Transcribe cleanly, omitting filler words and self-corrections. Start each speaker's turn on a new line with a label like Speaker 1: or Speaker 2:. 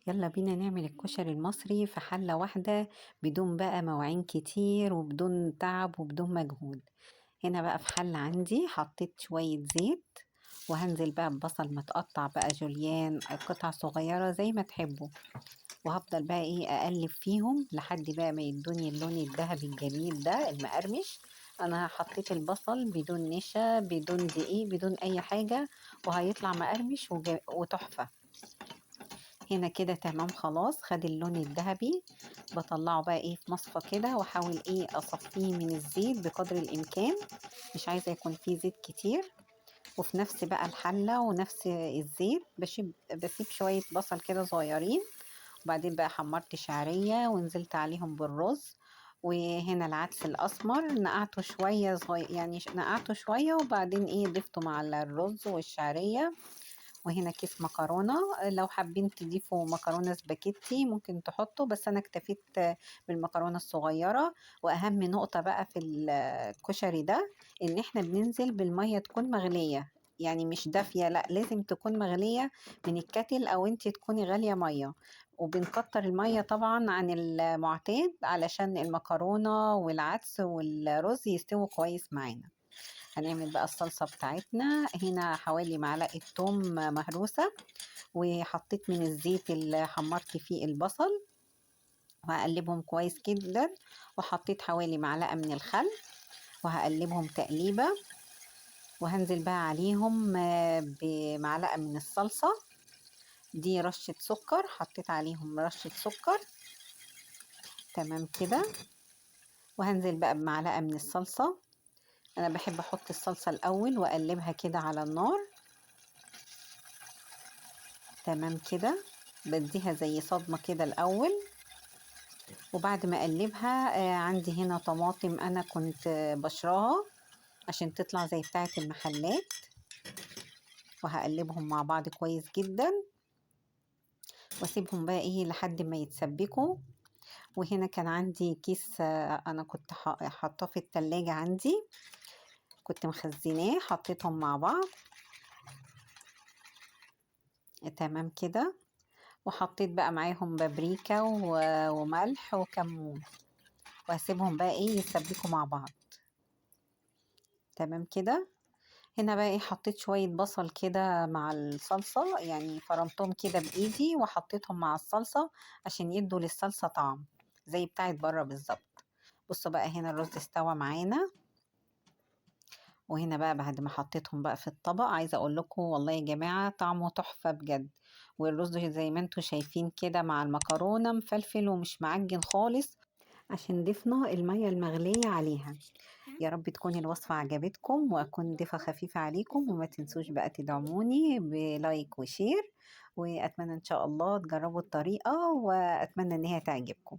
Speaker 1: يلا بينا نعمل الكشري المصري في حلة واحدة، بدون بقى مواعين كتير وبدون تعب وبدون مجهود. هنا بقى في حلة عندي حطيت شوية زيت، وهنزل بقى ببصل متقطع بقى جوليان قطع صغيرة زي ما تحبوا، وهفضل بقى ايه اقلب فيهم لحد بقى ما يدوني اللون الذهبي الجميل ده المقرمش. انا حطيت البصل بدون نشا بدون دقيق بدون اي حاجة، وهيطلع مقرمش وتحفة. هنا كده تمام خلاص خد اللون الذهبي. بطلعه بقى ايه في مصفى كده، واحاول ايه اصفيه من الزيت بقدر الامكان، مش عايزه يكون فيه زيت كتير. وفي نفس بقى الحله ونفس الزيت بسيب شويه بصل كده صغيرين، وبعدين بقى حمرت شعريه ونزلت عليهم بالرز. وهنا العدس الاسمر نقعته شويه صغير، يعني نقعته شويه وبعدين ايه ضفته مع الرز والشعريه. وهنا كيس مكرونة، لو حابين تضيفوا مكرونة سباكيتي ممكن تحطوا، بس أنا اكتفيت بالمكرونة الصغيرة. وأهم نقطة بقى في الكشري ده إن احنا بننزل بالمية تكون مغلية، يعني مش دافية، لا لازم تكون مغلية من الكتل، أو انت تكوني غالية مية. وبنكتر المية طبعا عن المعتاد علشان المكرونة والعدس والرز يستووا كويس معانا. هنعمل بقى الصلصة بتاعتنا. هنا حوالي معلقة توم مهروسة، وحطيت من الزيت اللي حمرت فيه البصل، وهقلبهم كويس جدا. وحطيت حوالي معلقة من الخل، وهقلبهم تقليبة. وهنزل بقى عليهم بمعلقة من الصلصة، دي رشة سكر، حطيت عليهم رشة سكر. تمام كده. وهنزل بقى بمعلقة من الصلصة. أنا بحب أحط الصلصة الأول وأقلبها كده على النار. تمام كده. بديها زي صدمة كده الأول، وبعد ما أقلبها عندي هنا طماطم أنا كنت بشراها عشان تطلع زي بتاعة المحلات، وهقلبهم مع بعض كويس جدا، واسيبهم بقى ايه لحد ما يتسبكوا. وهنا كان عندي كيس أنا كنت حاطاه في التلاجة عندي، كنت مخزناه، حطيتهم مع بعض. تمام كده. وحطيت بقى معاهم بابريكا وملح وكمون، وهسيبهم بقى ايه يتسبكوا مع بعض. تمام كده. هنا بقى ايه حطيت شوية بصل كده مع الصلصة، يعني فرمتهم كده بإيدي وحطيتهم مع الصلصة عشان يدوا للصلصة طعم زي بتاعت بره بالظبط. بصوا بقى هنا الرز استوى معانا. وهنا بقى بعد ما حطيتهم بقى في الطبق، عايزة اقول لكم والله يا جماعة طعمه تحفة بجد. والرز زي ما انتوا شايفين كده مع المكرونة مفلفل ومش معجن خالص، عشان ضفنا المية المغلية عليها. يا رب تكون الوصفة عجبتكم وأكون ضيفة خفيفة عليكم، وما تنسوش بقى تدعموني بلايك وشير. وأتمنى إن شاء الله تجربوا الطريقة، وأتمنى إن هي تعجبكم.